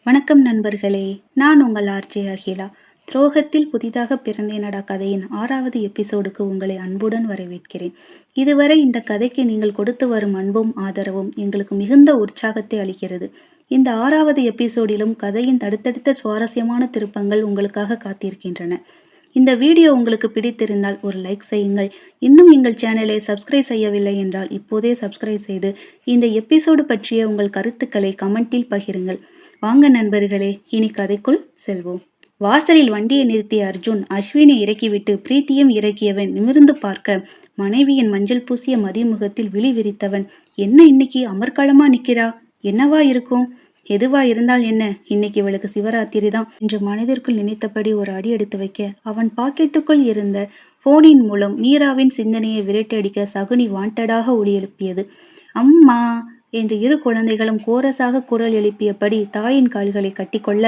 வணக்கம் நண்பர்களே, நான் உங்கள் ஆர்ஜே அகிலா. துரோகத்தில் புதிதாக பிறந்தேனடா கதையின் 6வது எபிசோடுக்கு உங்களை அன்புடன் வரவேற்கிறேன். இதுவரை இந்த கதைக்கு நீங்கள் கொடுத்து வரும் அன்பும் ஆதரவும் எங்களுக்கு மிகுந்த உற்சாகத்தை அளிக்கிறது. இந்த 6வது எபிசோடிலும் கதையின் அடுத்தடுத்த சுவாரஸ்யமான திருப்பங்கள் உங்களுக்காக காத்திருக்கின்றன. இந்த வீடியோ உங்களுக்கு பிடித்திருந்தால் ஒரு லைக் செய்யுங்கள். இன்னும் எங்கள் சேனலை சப்ஸ்கிரைப் செய்யவில்லை என்றால் இப்போதே சப்ஸ்கிரைப் செய்து இந்த எபிசோடு பற்றிய உங்கள் கருத்துக்களை கமெண்டில் பகிருங்கள். வாங்க நண்பர்களே, இனி கதைக்குள் செல்வோம். வாசலில் வண்டியை நிறுத்திய அர்ஜுன் அஸ்வினை இறக்கிவிட்டு பிரீத்தியும் இறக்கியவன் நிமிர்ந்து பார்க்க, மனைவியின் மஞ்சள் பூசிய மதிமுகத்தில் விழி விரித்தவன், என்ன இன்னைக்கு அமர்க்களமா நிக்கிறா? என்னவா இருக்கும்? எதுவா இருந்தால் என்ன, இன்னைக்கு இவளுக்கு சிவராத்திரி தான் என்று மனதிற்குள் நினைத்தபடி ஒரு அடி எடுத்து வைக்க, அவன் பாக்கெட்டுக்குள் இருந்த போனின் மூலம் மீராவின் சிந்தனையை விரட்டடிக்க சகுனி வாண்டடாக ஒலி எழுப்பியது. அம்மா என்று இரு குழந்தைகளும் கோரஸாக குரல் எழுப்பியபடி தாயின் கால்களை கட்டிக்கொள்ள,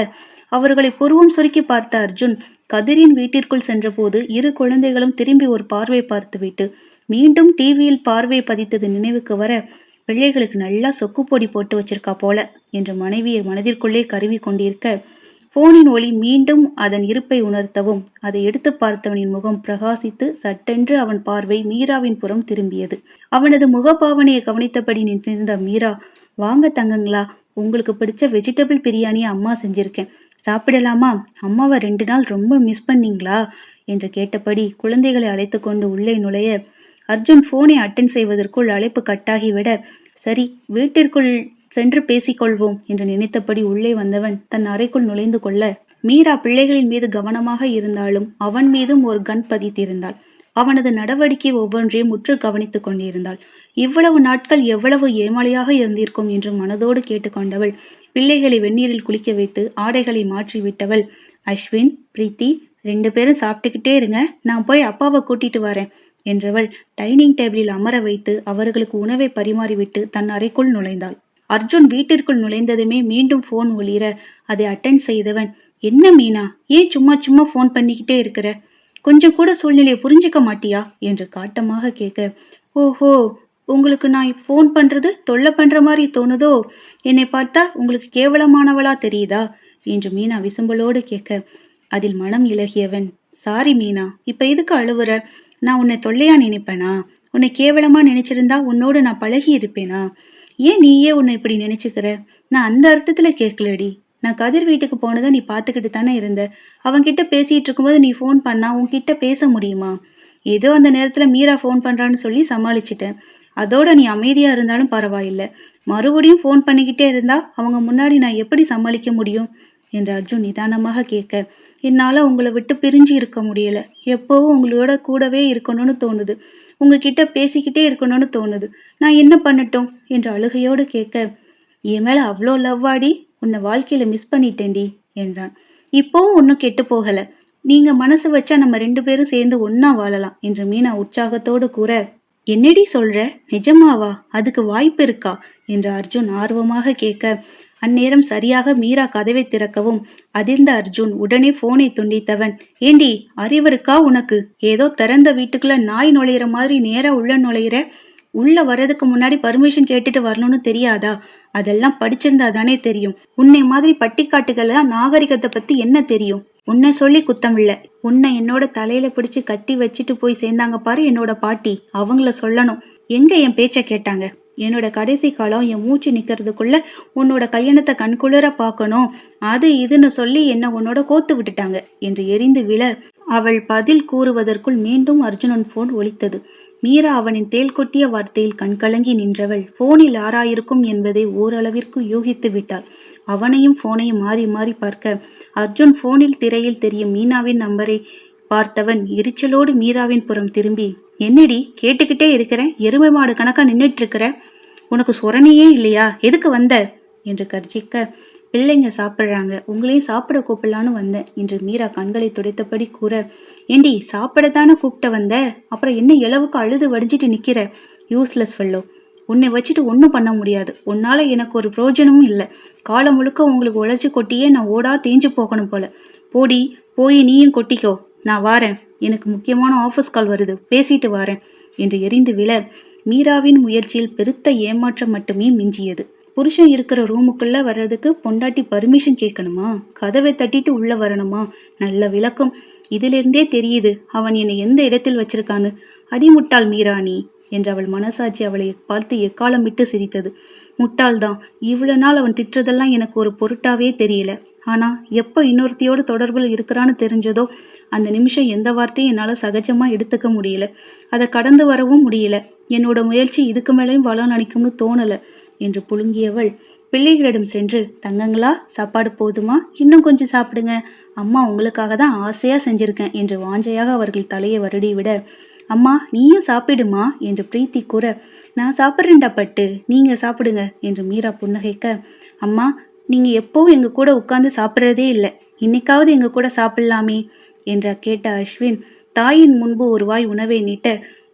அவர்களை புருவம் சுருக்கி பார்த்த அர்ஜுன் கதிரின் வீட்டிற்குள் சென்றபோது இரு குழந்தைகளும் திரும்பி ஒரு பார்வை பார்த்துவிட்டு மீண்டும் டிவியில் பார்வை பதித்தது நினைவுக்கு வர, பிள்ளைகளுக்கு நல்லா சொக்கு பொடி போட்டு வச்சிருக்கா போல என்று மனைவியை மனதிற்குள்ளே கருவி கொண்டிருக்க, போனின் ஒளி மீண்டும் அதன் இருப்பை உணர்த்தவும் அதை எடுத்து பார்த்தவனின் முகம் பிரகாசித்து சட்டென்று அவன் பார்வை மீராவின் புறம் திரும்பியது. அவனது முகபாவனையை கவனித்தபடி நின்றிருந்த மீரா, வாங்க தங்கங்களா, உங்களுக்கு பிடிச்ச வெஜிடபிள் பிரியாணியை அம்மா செஞ்சிருக்கேன், சாப்பிடலாமா? அம்மாவை 2 நாள் ரொம்ப மிஸ் பண்ணீங்களா என்று கேட்டபடி குழந்தைகளை அழைத்து கொண்டு உள்ளே நுழைய, அர்ஜுன் போனை அட்டன் செய்வதற்குள் அழைப்பு கட்டாகிவிட, சரி வீட்டிற்குள் சென்று பேசிக்கொள்வோம் என்று நினைத்தபடி உள்ளே வந்தவன் தன் அறைக்குள் நுழைந்து கொள்ள, மீரா பிள்ளைகளின் மீது கவனமாக இருந்தாலும் அவன் மீதும் ஒரு கண் பதித்திருந்தாள். அவனது நடவடிக்கை ஒவ்வொன்றையும் உற்று கவனித்துக் கொண்டிருந்தாள். இவ்வளவு நாட்கள் எவ்வளவு ஏமாளியாக இருந்திருக்கும் என்று மனதோடு கேட்டுக்கொண்டவள் பிள்ளைகளை வெந்நீரில் குளிக்க வைத்து ஆடைகளை மாற்றி விட்டவள், அஸ்வின், பிரீத்தி 2 பேரும் சாப்பிட்டுக்கிட்டே இருங்க, நான் போய் அப்பாவை கூட்டிட்டு வரேன் என்றவள் டைனிங் டேபிளில் அமர வைத்து அவர்களுக்கு உணவை பரிமாறிவிட்டு தன் அறைக்குள் நுழைந்தாள். அர்ஜுன் வீட்டிற்குள் நுழைந்ததுமே மீண்டும் போன் ஒளிர அதை அட்டென்ட் செய்தவன், என்ன மீனா, ஏன் சும்மா சும்மா போன் பண்ணிக்கிட்டே இருக்கிற? கொஞ்சம் கூட சூழ்நிலையை புரிஞ்சுக்க மாட்டியா என்று காட்டமாக கேட்க, ஓஹோ, உங்களுக்கு நான் போன் பண்றது தொல்லை பண்ற மாதிரி தோணுதோ? என்னை பார்த்தா உங்களுக்கு கேவலமானவளா தெரியுதா என்று மீனா விசும்பலோடு கேட்க, அதில் மனம் இலகியவன், சாரி மீனா, இப்ப எதுக்கு அழுவுற? நான் உன்னை தொல்லையா நினைப்பேனா? உன்னை கேவலமா நினைச்சிருந்தா உன்னோடு நான் பழகி இருப்பேனா? ஏன் நீயே உன்னை இப்படி நினைச்சுக்கிற? நான் அந்த அர்த்தத்துல கேட்கலடி. நான் கதிர் வீட்டுக்கு போனதை நீ பார்த்துக்கிட்டு தானே இருந்த. அவன்கிட்ட பேசிட்டு இருக்கும்போது நீ ஃபோன் பண்ணா உன்கிட்ட பேச முடியுமா? ஏதோ அந்த நேரத்துல மீரா ஃபோன் பண்றான்னு சொல்லி சமாளிச்சிட்டேன். அதோட நீ அமைதியா இருந்தாலும் பரவாயில்லை. மறுபடியும் ஃபோன் பண்ணிக்கிட்டே இருந்தா அவங்க முன்னாடி நான் எப்படி சமாளிக்க முடியும் என்று அர்ஜுன் நிதானமாக கேட்க, என்னால உங்களை விட்டு பிரிஞ்சு இருக்க முடியல. எப்போவும் உங்களோட கூடவே இருக்கணும்னு தோணுது. உங்ககிட்ட பேசிக்கிட்டே இருக்கணும்னு தோணுது. நான் என்ன பண்ணட்டும் என்று அழுகையோடு கேட்க, என் மேல அவ்வளோ லவ்வாடி, உன்னை வாழ்க்கையில மிஸ் பண்ணிட்டேன்டி என்றான். இப்போவும் ஒன்றும் கெட்டு போகல. நீங்க மனசு வச்சா நம்ம 2 பேரும் சேர்ந்து ஒன்னா வாழலாம் என்று மீனா உற்சாகத்தோடு கூற, என்னடி சொல்ற, நிஜமாவா? அதுக்கு வாய்ப்பு இருக்கா என்று அர்ஜுன் ஆர்வமாக கேட்க, அந்நேரம் சரியாக மீரா கதவை திறக்கவும் அதிர்ந்த அர்ஜுன் உடனே போனை துண்டித்தவன், ஏண்டி அறிவருக்கா உனக்கு? ஏதோ திறந்த வீட்டுக்குள்ள நாய் நுழையிற மாதிரி நேரா உள்ள நுழையிற. உள்ள வர்றதுக்கு முன்னாடி பர்மிஷன் கேட்டுட்டு வரணும்னு தெரியாதா? அதெல்லாம் படிச்சிருந்தா தானே தெரியும். உன்னை மாதிரி பட்டிக்காட்டுகள்லாம் நாகரிகத்தை பத்தி என்ன தெரியும்? உன்னை சொல்லி குத்தம் இல்ல. உன்னை என்னோட தலையில பிடிச்சு கட்டி வச்சுட்டு போய் சேர்ந்தாங்க பாரு என்னோட பாட்டி, அவங்கள சொல்லணும். எங்க என் பேச்ச கேட்டாங்க? என்னோட கடைசி காலம் என் மூச்சு நிக்கிறதுக்குள்ள உன்னோட கல்யாணத்தை கண்குளிர பார்க்கணும், அது இதுன்னு சொல்லி என்ன உன்னோட கோத்து விட்டுட்டாங்க என்று எரிந்து விழ, அவள் பதில் கூறுவதற்குள் மீண்டும் அர்ஜுனன் போன் ஒலித்தது. மீரா அவனின் தேல் கொட்டிய வார்த்தையில் கண்கலங்கி நின்றவள் போனில் யாராயிருக்கும் என்பதை ஓரளவிற்கு யூகித்து விட்டாள். அவனையும் போனையும் மாறி மாறி பார்க்க, அர்ஜுன் போனில் திரையில் தெரியும் மீனாவின் நம்பரை பார்த்தவன் எரிச்சலோடு மீராவின் புறம் திரும்பி, என்னடி கேட்டுக்கிட்டே இருக்கிறேன், எருமை மாடு கணக்கா நின்றுட்டு இருக்கிற, உனக்கு சொரணியே இல்லையா, எதுக்கு வந்த என்று கர்ஜிக்க, பிள்ளைங்க சாப்பிட்றாங்க, உங்களையும் சாப்பிட கூப்பிடலான்னு வந்தேன் என்று மீரா கண்களை துடைத்தபடி கூற, ஏண்டி சாப்பிடத்தானே கூப்பிட்ட வந்த, அப்புறம் என்ன இளவுக்கு அழுது வடிஞ்சிட்டு நிக்கிற? யூஸ்லெஸ் ஃபெல்லோ, உன்னை வச்சுட்டு ஒன்றும் பண்ண முடியாது. உன்னால எனக்கு ஒரு பிரயோஜனமும் இல்லை. காலம் முழுக்க உங்களுக்கு உழைச்சி கொட்டியே நான் ஓடா தேஞ்சு போகணும் போல. போடி, போய் நீயும் கொட்டிக்கோ, நான் வாரேன், எனக்கு முக்கியமான ஆஃபீஸ் கால் வருது, பேசிட்டு வாரேன் என்று எரிந்து விழ, மீராவின் முயற்சியில் பெருத்த ஏமாற்றம் மட்டுமே மிஞ்சியது. புருஷன் இருக்கிற ரூமுக்குள்ள வர்றதுக்கு பொண்டாட்டி பர்மிஷன் கேட்கணுமா? கதவை தட்டிட்டு உள்ள வரணுமா? நல்ல விளக்கம். இதிலிருந்தே தெரியுது அவன் என்னை எந்த இடத்தில் வச்சிருக்கான்னு. அடிமுட்டாள் மீரா நீ என்று அவள் மனசாட்சி அவளை பார்த்து எக்காலம் விட்டு சிரித்தது. முட்டாள்தான். இவ்வளவு நாள் அவன் திட்டுறதெல்லாம் எனக்கு ஒரு பொருட்டாவே தெரியல. ஆனா எப்போ இன்னொருத்தியோடு தொடர்பில் இருக்கிறான்னு தெரிஞ்சதோ அந்த நிமிஷம் எந்த வார்த்தையும் என்னால் சகஜமா எடுத்துக்க முடியல. அதை கடந்து வரவும் முடியல. என்னோட முயற்சி இதுக்கு மேலேயும் வளம் நினைக்கும்னு தோணலை என்று புழுங்கியவள் பிள்ளைகளிடம் சென்று, தங்கங்களா, சாப்பாடு போதுமா? இன்னும் கொஞ்சம் சாப்பிடுங்க. அம்மா உங்களுக்காக தான் ஆசையா செஞ்சிருக்கேன் என்று வாஞ்சையாக அவர்கள் தலையை வருடி விட, அம்மா நீயும் சாப்பிடுமா என்று பிரீத்தி கூற, நான் சாப்பிட்றேன்டா பட்டு, நீங்க சாப்பிடுங்க என்று மீரா புன்னகைக்க, அம்மா நீங்க எப்பவும் எங்க கூட உட்கார்ந்து சாப்பிட்றதே இல்லை, இன்னைக்காவது எங்க கூட சாப்பிடலாமே என்ற கேட்ட அஸ்வின் தாயின் முன்பு ஒரு வாய் உணவை நீட்ட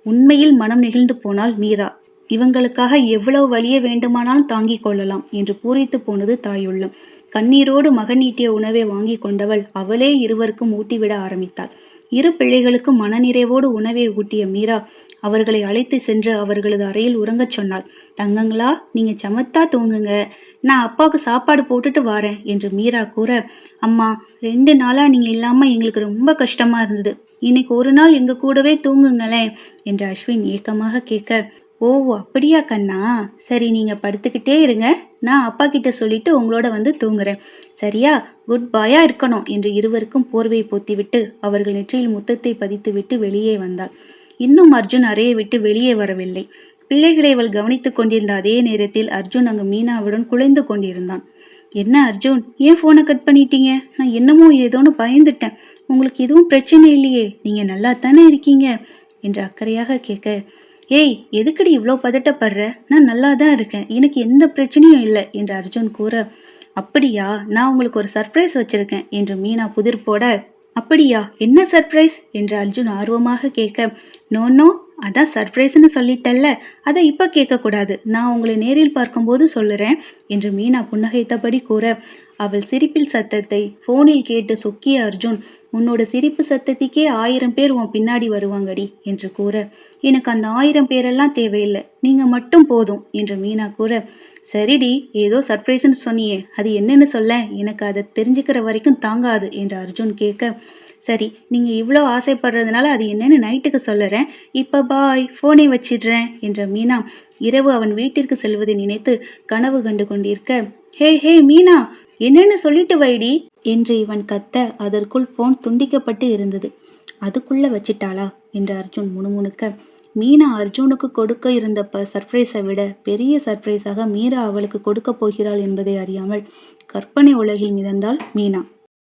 உண்மையில் மனம் நெகிழ்ந்து போனாள் மீரா. இவங்களுக்காக எவ்வளவு வலிய வேண்டுமானாலும் தாங்கிக் கொள்ளலாம் என்று பூரித்து போனது தாயுள்ளம். கண்ணீரோடு மகன் நீட்டிய உணவை வாங்கி கொண்டவள் அவளே இருவருக்கும் ஊட்டிவிட ஆரம்பித்தாள். இரு பிள்ளைகளுக்கும் மனநிறைவோடு உணவை ஊட்டிய மீரா அவர்களை அழைத்து சென்று அவர்களது அறையில் உறங்கச் சொன்னாள். தங்கங்களா, நீங்க சமத்தா தூங்குங்க, நான் அப்பாவுக்கு சாப்பாடு போட்டுட்டு வாரேன் என்று மீரா கூற, அம்மா 2 நாளா நீங்க இல்லாம எங்களுக்கு ரொம்ப கஷ்டமா இருந்தது, இன்னைக்கு ஒரு நாள் எங்க கூடவே தூங்குங்களேன் என்று அஸ்வின் ஏக்கமாக கேட்க, ஓ அப்படியா கண்ணா, சரி நீங்க படுத்துக்கிட்டே இருங்க, நான் அப்பா கிட்ட சொல்லிட்டு உங்களோட வந்து தூங்குறேன், சரியா? குட் பாயா இருக்கணும் என்று இருவருக்கும் போர்வை போத்திவிட்டு அவர்கள் நெற்றியில் முத்தத்தை பதித்துவிட்டு வெளியே வந்தாள். இன்னும் அர்ஜுன் அறையை விட்டு வெளியே வரவில்லை. பிள்ளைகளை அவள் கவனித்துக் கொண்டிருந்த அதே நேரத்தில் அர்ஜுன் அங்கு மீனாவுடன் குலைந்து கொண்டிருந்தான். என்ன அர்ஜுன், ஏன் போனை கட் பண்ணிட்டீங்க? நான் என்னமோ ஏதோன்னு பயந்துட்டேன். உங்களுக்கு எதுவும் பிரச்சனை இல்லையே, நீங்க நல்லா தானே இருக்கீங்க என்று அக்கறையாக கேட்க, ஏய் எதுக்கடி இவ்வளோ பதட்டப்படுற? நான் நல்லா தான் இருக்கேன், எனக்கு எந்த பிரச்சனையும் இல்லை என்று அர்ஜுன் கூற, அப்படியா, நான் உங்களுக்கு ஒரு சர்ப்ரைஸ் வச்சிருக்கேன் என்று மீனா புதிர் போட, அப்படியா, என்ன சர்ப்ரைஸ் என்று அர்ஜுன் ஆர்வமாக கேட்க, நோ நோ, அதான் சர்ப்ரைஸ்ன்னு சொல்லிட்டல்ல, அதை இப்போ கேட்கக்கூடாது, நான் உங்களை நேரில் பார்க்கும்போது சொல்லுறேன் என்று மீனா புன்னகைத்தபடி கூற, அவள் சிரிப்பில் சத்தத்தை போனில் கேட்டு சொக்கிய அர்ஜுன், உன்னோட சிரிப்பு சத்தத்துக்கே 1000 பேர் உன் பின்னாடி வருவாங்கடி என்று கூற, எனக்கு அந்த 1000 பேரெல்லாம் தேவையில்லை, நீங்க மட்டும் போதும் என்று மீனா கூற, சரிடி, ஏதோ சர்ப்ரைஸ்ன்னு சொன்னியே, அது என்னன்னு சொல்ல, எனக்கு அதை தெரிஞ்சுக்கிற வரைக்கும் தாங்காது என்று அர்ஜுன் கேட்க, சரி நீங்க இவ்வளோ ஆசைப்படுறதுனால அது என்னன்னு நைட்டுக்கு சொல்லுறேன், இப்ப பாய், போனை வச்சிடுறேன் என்ற மீனா இரவு அவன் வீட்டிற்கு செல்வதை நினைத்து கனவு கண்டு கொண்டிருக்க, ஹே ஹே மீனா, என்னன்னு சொல்லிட்டு வைடி என்று இவன் கத்த அதற்குள் போன் துண்டிக்கப்பட்டு இருந்தது. அதுக்குள்ள வச்சிட்டாளா என்று அர்ஜுன் முணுமுணுக்க, மீனா அர்ஜுனுக்கு கொடுக்க இருந்த சர்ப்ரைஸை விட பெரிய சர்ப்ரைஸாக மீரா அவளுக்கு கொடுக்க போகிறாள் என்பதை அறியாமல் கற்பனை உலகில் மிதந்தாள் மீனா.